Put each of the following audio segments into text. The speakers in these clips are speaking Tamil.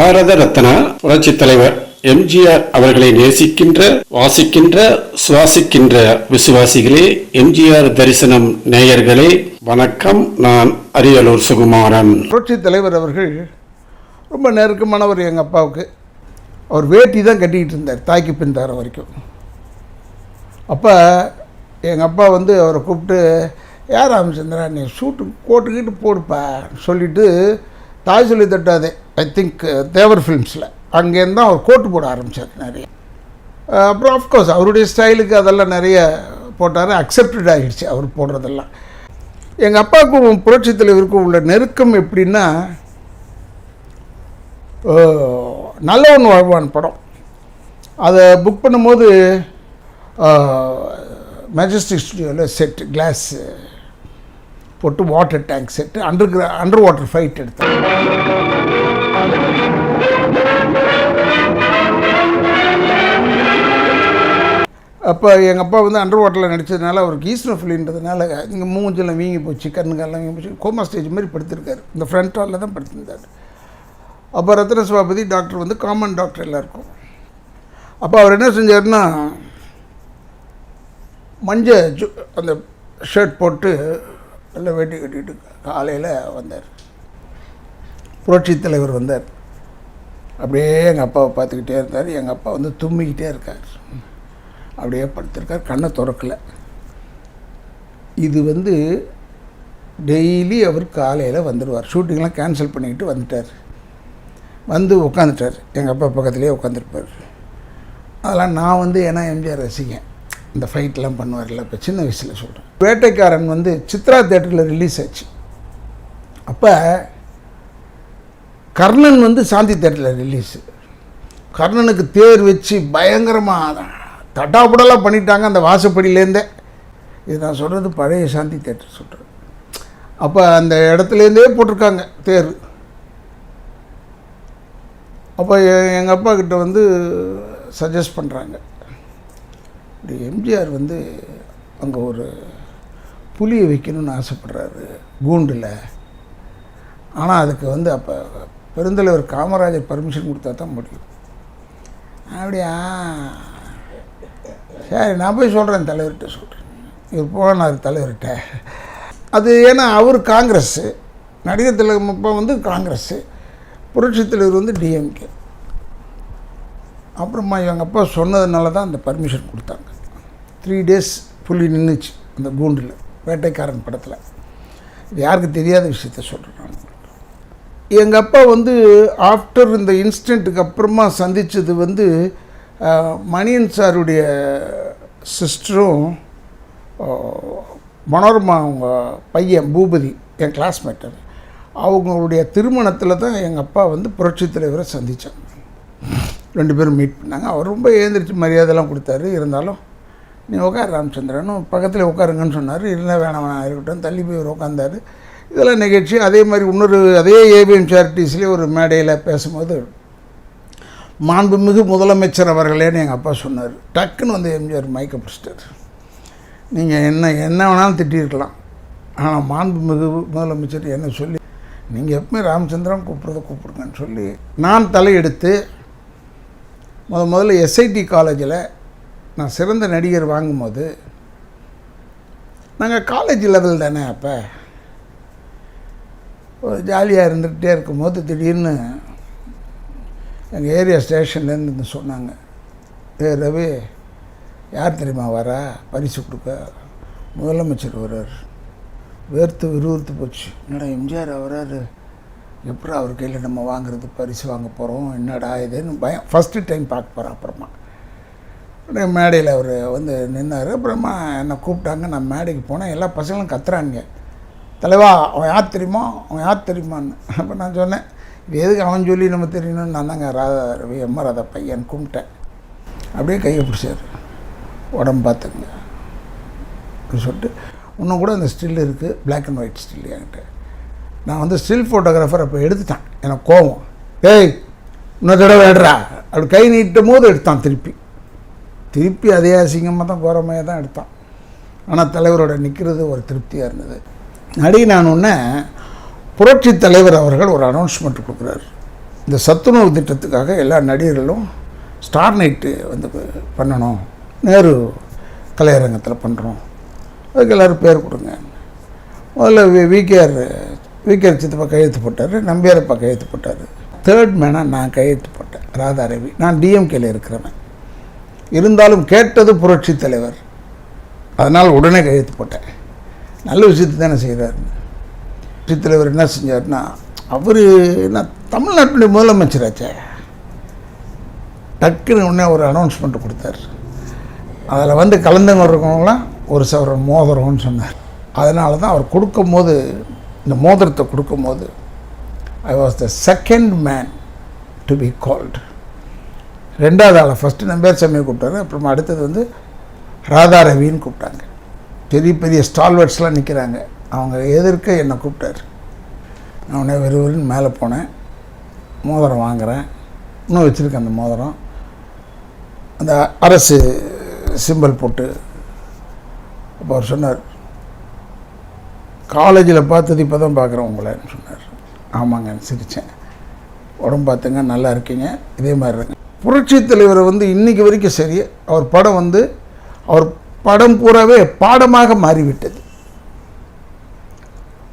பாரத ரத்னா புரட்சித் தலைவர் எம்ஜிஆர் அவர்களை நேசிக்கின்ற, வாசிக்கின்ற, சுவாசிக்கின்ற விசுவாசிகளே, எம்ஜிஆர் தரிசனம் நேயர்களே, வணக்கம். நான் அரியலூர் சுகுமாரன். புரட்சித் தலைவர் அவர்கள் ரொம்ப நெருக்கமானவர் எங்கள் அப்பாவுக்கு. அவர் வேட்டி தான் கட்டிக்கிட்டு இருந்தார் தாய்க்கு பின் தர வரைக்கும். அப்போ எங்கள் அப்பா அவரை கூப்பிட்டு, யார் ராமச்சந்திரா நீ ஷூட்டு கோட்டுக்கிட்டு போடுப்பா சொல்லிவிட்டு, தாய் சொல்லி தட்டாதே ஐ திங்க் தேவர் ஃபிலிம்ஸில் அங்கேருந்து தான் அவர் கோட்டு போட ஆரம்பித்தார் நிறைய. அப்புறம் ஆஃப்கோர்ஸ் அவருடைய ஸ்டைலுக்கு அதெல்லாம் நிறைய போட்டார், அக்செப்டட் ஆகிடுச்சு அவர் போடுறதெல்லாம். எங்கள் அப்பாவுக்கும் புரட்சித் தலைவருக்கும் உள்ள நெருக்கம் எப்படின்னா, நல்லவன் வாழ்வான் படம் அதை புக் பண்ணும்போது மெஜஸ்டிக் ஸ்டுடியோவில் செட்டு கிளாஸ் போட்டு water tank set under water fight எடுத்தாங்க. அப்போ எங்கள் அப்பா அண்டர் வாட்டரில் நடித்ததுனால அவருக்கு ஈஸ்னோஃபிலின்றதுனால இங்கே மூஞ்செல்லாம் வீங்கி போச்சு, கண்ணுக்கெல்லாம் வீங்கி போச்சு, கோமா ஸ்டேஜ் மாதிரி படுத்திருக்காரு. இந்த ஃப்ரண்ட் ஹாலில் தான் படுத்திருந்தார். அப்போ ரத்ன சபாபதி டாக்டர் காமன் டாக்டர் எல்லாருக்கும். அப்போ அவர் என்ன செஞ்சார்னா, மஞ்சள் அந்த ஷர்ட் போட்டு எல்லாம் வேட்டி கட்டிட்டு காலையில் வந்தார். புரட்சித் தலைவர் வந்தார். அப்படியே எங்கள் அப்பாவை பார்த்துக்கிட்டே இருந்தார். எங்கள் அப்பா தும்மிக்கிட்டே இருக்கார். அப்படியே படுத்திருக்கார், கண்ணை திறக்கலை. இது டெய்லி அவர் காலையில் வந்துடுவார். ஷூட்டிங்லாம் கேன்சல் பண்ணிக்கிட்டு வந்துட்டார். உட்காந்துட்டார். எங்கள் அப்பா பக்கத்துலேயே உட்காந்துருப்பார். அதெல்லாம் நான் ஏன்னா எம்ஜிஆர் ரசிகன், இந்த ஃபைட்லாம் பண்ணுவார்ல, இப்போ சின்ன வயசில் சொல்கிறேன். வேட்டைக்காரன் சித்ரா தேட்டரில் ரிலீஸ் ஆச்சு. அப்போ கர்ணன் சாந்தி தேட்டரில் ரிலீஸு. கர்ணனுக்கு தேர் வச்சு பயங்கரமாக தட்டாப்புடலாம் பண்ணிட்டாங்க அந்த வாசப்படியிலேருந்தே. இது நான் சொல்கிறது பழைய சாந்தி தேட்டர் சொல்கிறேன். அப்போ அந்த இடத்துலேருந்தே போட்டிருக்காங்க தேர். அப்போ எங்கள் அப்பா கிட்ட சஜஸ்ட் பண்ணுறாங்க, இப்படி எம்ஜிஆர் அங்கே ஒரு புலியை வைக்கணும்னு ஆசைப்படுறாரு கூண்டில். ஆனால் அதுக்கு அப்போ பெருந்தலைவர் காமராஜர் பர்மிஷன் கொடுத்தா தான் முடியும். அப்படியா, சரி நான் போய் சொல்கிறேன் தலைவர்கிட்ட சொல்கிறேன். இவர் போனார் தலைவர்கிட்ட. அது ஏன்னா அவர் காங்கிரஸ்ஸு, நடிகர் திலகம் அப்பா காங்கிரஸ்ஸு, புரட்சித் தலைவர் டிஎம்கே. அப்புறமா எங்கள் அப்பா சொன்னதுனால தான் அந்த பர்மிஷன் கொடுத்தாங்க. 3 days புலி நின்றுச்சு அந்த கூண்டில், வேட்டைக்காரன் படத்தில். இது யாருக்கு தெரியாத விஷயத்த சொல்கிறேன் நான். எங்கள் அப்பா ஆஃப்டர் இந்த இன்சிடெண்ட்டுக்கு அப்புறமா சந்தித்தது மணியன் சாருடைய சிஸ்டரும் மனோரமா அவங்க பையன் பூபதி, என் கிளாஸ்மேட்டர், அவங்களுடைய திருமணத்தில் தான் எங்கள் அப்பா புரட்சித் தலைவரை சந்தித்தாங்க. 2 பேரும் மீட் பண்ணாங்க. அவர் ரொம்ப எழுந்திரிச்சு மரியாதைலாம் கொடுத்தாரு. இருந்தாலும் நீ உட்கார் ராமச்சந்திரன் பக்கத்தில் உட்காருங்கன்னு சொன்னார். இல்லை வேணாம் இருக்கட்டும், தள்ளி போய் அவர் உட்காந்தார். இதெல்லாம் நிகழ்ச்சி. அதே மாதிரி அதே ஏபிஎம் சேரிட்டிஸ்லேயே ஒரு மேடையில் பேசும்போது, மாண்புமிகு முதலமைச்சர் அவர்களேன்னு எங்கள் அப்பா சொன்னார். டக்குன்னு எம்ஜிஆர் மைக்க பிடிச்சிட்டார். நீங்கள் என்ன வேணாலும் திட்டிருக்கலாம், ஆனால் மாண்புமிகு முதலமைச்சர் என்ன சொல்லி, நீங்கள் எப்பவுமே ராமச்சந்திரன் கூப்பிடுங்கன்னு சொல்லி நான் தலையெடுத்து முதல்ல எஸ்ஐடி காலேஜில் நான் சிறந்த நடிகர் வாங்கும்போது, நாங்கள் காலேஜ் லெவல் தானே, அப்போ ஒரு ஜாலியாக இருந்துகிட்டே இருக்கும்போது திடீர்னு எங்கள் ஏரியா ஸ்டேஷன்லேருந்து சொன்னாங்க, ரவி யார் தெரியுமா வரா பரிசு கொடுக்க, முதலமைச்சர் வர்றார். விறுவிறுத்து போச்சு. என்னடா எம்ஜிஆர் வர்றாரு, எப்படி அவர் கையில் நம்ம வாங்குறது, பரிசு வாங்க போகிறோம், என்னடா இதுன்னு பயம். ஃபஸ்ட்டு டைம் பார்க்க போகிறேன். அப்புறமா மேடையில் அவர் நின்னார். அப்புறமா என்னை கூப்பிட்டாங்க. நான் மேடைக்கு போனேன். எல்லா பசங்களும் கத்துறாங்க, தலைவா அவன் யார் தெரியுமான்னு. அப்போ நான் சொன்னேன், இது எதுக்கு அவன் சொல்லி நம்ம தெரியணும்னு. நான் தாங்க ரவி ராதா பையன் கும்பிட்டேன். அப்படியே கையை பிடிச்சார், உடம்பு பார்த்துங்க அப்படின்னு சொல்லிட்டு. இன்னும் கூட அந்த ஸ்டில் இருக்குது, பிளாக் அண்ட் ஒயிட் ஸ்டில் என்கிட்ட. நான் ஸ்டில் ஃபோட்டோகிராஃபர் அப்போ எடுத்துட்டான். எனக்கு கோவம், ஏய் இன்னொரு தடவை எடுறா அப்படி கை நீட்டும் போது எடுத்தான். திருப்பி அதே அசிங்கமாக தான் கோரமையாக தான் எடுத்தான். ஆனால் தலைவரோட நிற்கிறது ஒரு திருப்தியாக இருந்தது. நான் புரட்சித் தலைவர் அவர்கள் ஒரு அனௌன்ஸ்மெண்ட் கொடுக்குறாரு. இந்த சத்துணவு திட்டத்துக்காக எல்லா நடிகர்களும் ஸ்டார் நைட்டு வந்து பண்ணணும், நேரு கலையரங்கத்தில் பண்ணுறோம், அதுக்கு எல்லோரும் பேர் கொடுங்க. முதல்ல விகேஆர் சித்தப்பா கையெழுத்து போட்டார், நம்பியாரப்பா கையெழுத்து போட்டார். தேர்ட் மேனாக நான் கையெழுத்து போட்டேன், ராதா ரவி. நான் டிஎம்கேல இருக்கிறவன், இருந்தாலும் கேட்டது புரட்சி தலைவர், அதனால் உடனே கையெழுத்து போட்டேன். நல்ல விஷயத்தை தானே செய்கிறார். புரட்சி தலைவர் என்ன செஞ்சார்னா, அவர் நான் தமிழ்நாட்டுடைய முதலமைச்சராச்சே, டக்குன்னு உடனே ஒரு அனௌன்ஸ்மெண்ட் கொடுத்தார். அதில் வந்து கலந்துங்க இருக்கவங்களாம் ஒரு சவரன் மோதிரம்னு சொன்னார். அதனால தான் அவர் கொடுக்கும்போது, இந்த மோதிரத்தை கொடுக்கும்போது, I was the second man to be called. ரெண்டாவது ஆளை ஃபஸ்ட்டு நம்பியார் சாமியை கூப்பிட்டாரு, அப்புறமா அடுத்தது வந்து ராதா ரவின்னு கூப்பிட்டாங்க. பெரிய பெரிய ஸ்டால்வர்ட்ஸ்லாம் நிற்கிறாங்க, அவங்க எதிர்க்க என்னை கூப்பிட்டாரு. நான் உடனே விறுவிறுன்னு மேலே போனேன், மோதிரம் வாங்குகிறேன். இன்னும் வச்சுருக்கேன் அந்த மோதிரம், அந்த அரசு சிம்பல் போட்டு. அப்போ அவர் சொன்னார், காலேஜில் பார்த்தது இப்போ தான் பார்க்குறேன் உங்களைன்னு சொன்னார். ஆமாங்கன்னு சிரித்தேன். உடம்பு பார்த்துங்க, நல்லா இருக்கீங்க, இதே மாதிரி இருங்க. புரட்சி தலைவரை வந்து இன்றைக்கி வரைக்கும் சரி, அவர் படம் வந்து அவர் படம் பூராவே பாடமாக மாறிவிட்டது.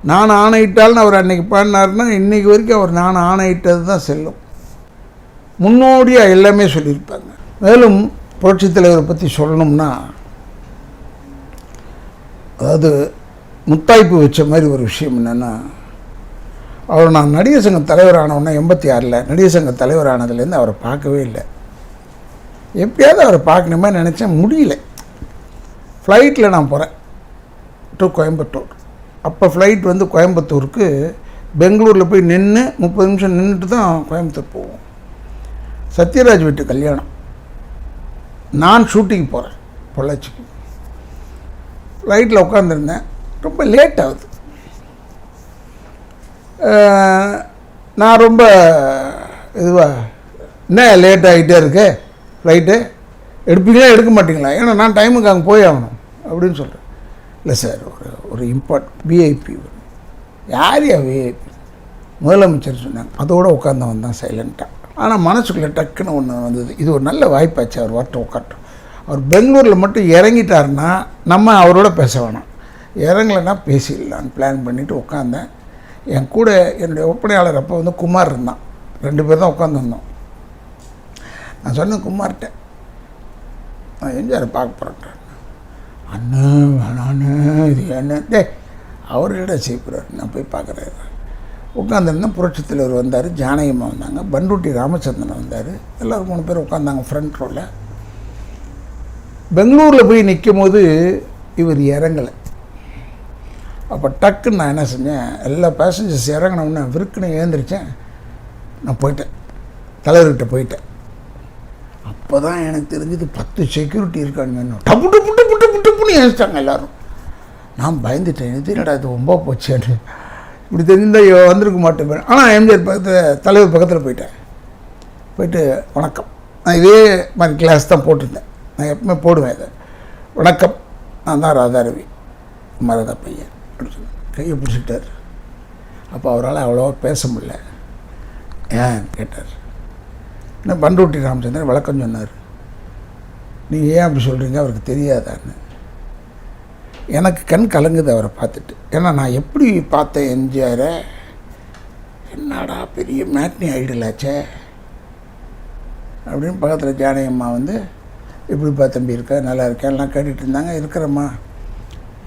நான் ஆணையிட்டால்னு அவர் அன்றைக்கி பாடினார்னா, இன்றைக்கி வரைக்கும் அவர் நான் ஆணையிட்டது தான் செல்லும். முன்னோடியாக எல்லாமே சொல்லியிருப்பாங்க. மேலும் புரட்சி தலைவரை பற்றி சொல்லணும்னா, அதாவது முத்தாய்ப்பு வச்ச மாதிரி ஒரு விஷயம் என்னென்னா, அவர் நான் நடிகர் சங்க தலைவர் ஆனவுடனே 86 நடிகர் சங்க தலைவர் ஆனதுலேருந்து அவரை பார்க்கவே இல்லை. எப்படியாவது அவரை பார்க்கணுமே நினச்சேன், முடியல. ஃப்ளைட்டில் நான் போகிறேன் டு கோயம்புத்தூர். அப்போ ஃப்ளைட் வந்து கோயம்புத்தூருக்கு பெங்களூரில் போய் நின்று 30 நிமிஷம் நின்றுட்டு தான் கோயம்புத்தூர் போவோம். சத்யராஜ் வீட்டு கல்யாணம், நான் ஷூட்டிங் போகிறேன் பொள்ளாச்சிக்கு. ஃப்ளைட்டில் உட்காந்துருந்தேன், ரொம்ப லேட் ஆகுது. நான் ரொம்ப இதுவாக, என்ன லேட் ஆகிட்டே இருக்கு ஃப்ளைட்டு, எடுப்பீங்களா எடுக்க மாட்டிங்களா, ஏன்னா நான் டைமுக்கு அங்கே போய் ஆகணும் அப்படின்னு சொல்கிறேன். இல்லை சார், ஒரு விஐபி. யார் விஐபி? முதலமைச்சர் சொன்னாங்க. அதோடு உட்காந்தவன் தான் சைலண்ட்டாக. ஆனால் மனசுக்குள்ளே டக்குன்னு ஒன்று வந்தது, இது ஒரு நல்ல வாய்ப்பாச்சு, அவர் வரட்டும் உட்காட்டும். அவர் பெங்களூரில் மட்டும் இறங்கிட்டாருன்னா நம்ம அவரோட பேச வேணாம், இறங்கலைன்னா பேசிடலான்னு பிளான் பண்ணிவிட்டு உட்காந்தேன். என் கூட என்னுடைய ஒப்பனையாளர் அப்போ வந்து குமார் இருந்தான், 2 பேர் தான் உட்காந்துருந்தோம். நான் சொன்னேன் குமார்கிட்ட, நான் எம்ஜிஆரை பார்க்க போகிறேன். அண்ணன் வேணான்னு இது என்ன அவர்கிட்ட செய்யப்படுறாரு, நான் போய் பார்க்குறேன். உட்காந்துருந்தேன். புரட்சி தலைவர் வந்தார், ஜானகியம்மா வந்தாங்க, பண்டூட்டி ராமச்சந்திரன் வந்தார், எல்லோரும் 3 பேர் உட்காந்தாங்க ஃப்ரண்ட் ரோவில். பெங்களூரில் போய் நிற்கும் போது இவர் இறங்கலை. அப்போ டக்குன்னு நான் என்ன செஞ்சேன், எல்லா பேசஞ்சர்ஸ் இறங்கினோம்னா விருக்குன்னு எழுந்திரிச்சேன். நான் போயிட்டேன், தலைவர்கிட்ட போயிட்டேன். அப்போ தான் எனக்கு தெரிஞ்சது 10 செக்யூரிட்டி இருக்காங்க. டப்பு டப்பு டப்பு டப்பு டப்புன்னு எழுந்திட்டாங்க எல்லோரும். நான் பயந்துட்டேன், இது என்னடா இது ரொம்ப போச்சேன்னு. இப்படி தெரிஞ்சால் வந்திருக்க மாட்டேன். ஆனால் எம்ஜிஆர் பக்கத்தில், தலைவர் பக்கத்தில் போயிட்டு வணக்கம். நான் இதே மாதிரி கிளாஸ் தான் போட்டிருந்தேன், நான் எப்பவுமே போடுவேன் இதை. வணக்கம், நான் தான் ராதா ரவி, மரதா பையன் அப்படின்னு சொன்னேன். கையை பிடிச்சிட்டார். அப்போ அவரால் அவ்வளோவா பேச முடியல. ஏன் கேட்டார். என்ன பண்டூட்டி ராமச்சந்திரன் விளக்கம் சொன்னார். நீங்கள் ஏன் அப்படி சொல்கிறீங்க, அவருக்கு தெரியாதான்னு. எனக்கு கண் கலங்குது அவரை பார்த்துட்டு. ஏன்னா நான் எப்படி பார்த்தேன் எம்ஜிஆரை, என்னடா பெரிய மேட்னி ஐடலாச்சே அப்படின்னு. பக்கத்தில் ஜானகியம்மா வந்து, இப்படிப்பா தம்பி இருக்கா, நல்லா இருக்கேன் எல்லாம் கேட்டுட்டு இருந்தாங்க. இருக்கிறம்மா,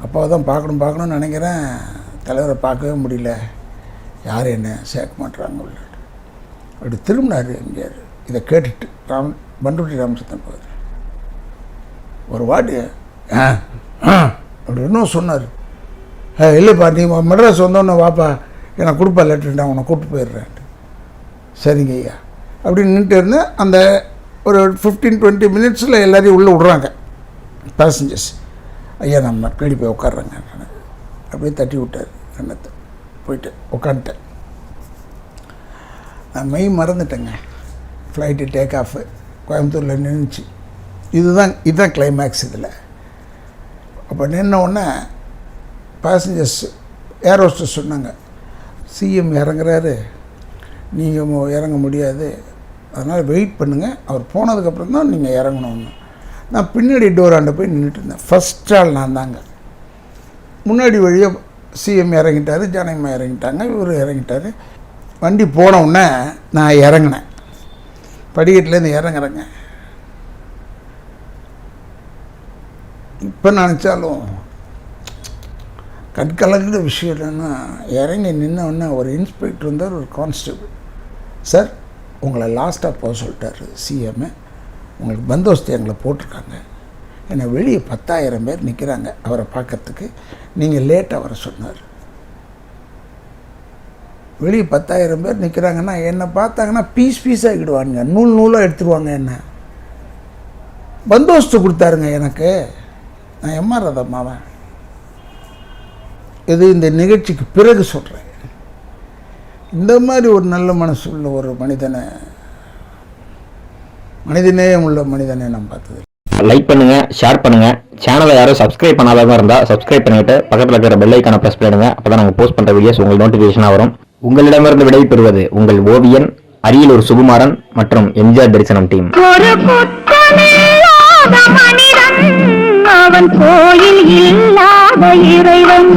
அப்பாவை தான் பார்க்கணும்னு நினைக்கிறேன், தலைவரை பார்க்கவே முடியல, யார் என்ன சேர்க்க மாட்டுறாங்க உள்ள. அப்படி திரும்பினார் எம்ஜிஆர். இதை கேட்டுட்டு பண்டூட்டி ராமச்சந்திரன் போகிறார். ஒரு வாட்டி அப்படி இன்னும் சொன்னார். இல்லைப்பா, நீ மெட்ராஸ் வந்தோன்னே வாப்பா, எனக்கு கொடுப்பா லெட்டர், நான் உன்னை கூப்பிட்டு போயிடுறேன். சரிங்க ஐயா அப்படின்னு நின்றுட்டு இருந்தேன். அந்த ஒரு 15-20 மினிட்ஸில் எல்லோரையும் உள்ளே விட்றாங்க பேசஞ்சர்ஸ். ஐயா நம்ம பின்னாடி போய் உட்காடுறேங்க. அப்படியே தட்டி விட்டார் கண்ணத்தை. போயிட்டு உட்காந்துட்டேன். நான் மெய் மறந்துட்டேங்க. ஃப்ளைட்டு டேக் ஆஃபு கோயம்புத்தூரில் நின்றுச்சு. இதுதான் கிளைமேக்ஸ் இதில். அப்போ நின்ன உடனே பேசஞ்சர்ஸ் ஏர் ஹோஸ்டர்ஸ் சொன்னாங்க, சிஎம் இறங்குறாரு, நீங்கள் இறங்க முடியாது, அதனால் வெயிட் பண்ணுங்கள், அவர் போனதுக்கப்புறம் தான் நீங்கள் இறங்கணும்னு. நான் பின்னாடி டோராண்ட போய் நின்றுட்டு இருந்தேன். ஃபஸ்ட் ஆள் நான் தாங்க. முன்னாடி வழியாக சிஎம் இறங்கிட்டார், ஜானகிமா இறங்கிட்டாங்க, இவர் இறங்கிட்டார். வண்டி போன உடனே நான் இறங்கினேன், படிக்கட்டுலேருந்து இறங்குறேங்க. இப்போ நினச்சாலும் கற்கலங்கிற விஷயம் என்னென்னா, இறங்கி நின்ன உடனே ஒரு இன்ஸ்பெக்டர் வந்தார், ஒரு கான்ஸ்டபிள். சார், உங்களை லாஸ்ட்டாக போக சொல்லிட்டார் சிஎம், உங்களுக்கு பந்தோஸ்து எங்களை போட்டிருக்காங்க, என்னை வெளியே 10,000 பேர் நிற்கிறாங்க அவரை பார்க்கறதுக்கு, நீங்கள் லேட்டாக வர சொன்னார். வெளியே 10,000 பேர் நிற்கிறாங்கன்னா என்னை பார்த்தாங்கன்னா பீஸ் ஆகிடுவானுங்க, நூலாக எடுத்துருவாங்க. என்ன பந்தோஸ்து கொடுத்தாருங்க எனக்கு. நான் எம்ஆர் ராதாமாவன். இது இந்த நிகழ்ச்சிக்கு பிறகு சொல்கிறேன். இந்த மாதிரி ஒரு நல்ல மனசு உள்ள ஒரு மனிதநேயம் உள்ள மனிதனை நான் பார்த்தது. லைக் பண்ணுங்க, ஷேர் பண்ணுங்க. சேனலை யாரும் சப்ஸ்கிரைப் பண்ணாதவங்க இருந்தா சப்ஸ்கிரைப் பண்ணிட்டு பக்கத்தில் இருக்கிற பெல் ஐக்கானை பிரஸ் பண்ணிடுங்க. அப்பதான் நாங்கள் போஸ்ட் பண்ற வீடியோஸ் உங்களுக்கு நோட்டிபிகேஷனா வரும். உங்களிடமிருந்து விடை பெறுவது உங்கள் ஓவியன் அரியலூர் சுகுமாரன் மற்றும் எம்ஜிஆர் தரிசனம் டீம். ஒரு குற்றமில்லாத மனிதன் அவன் கோயில் இல்லாத இறைவன்.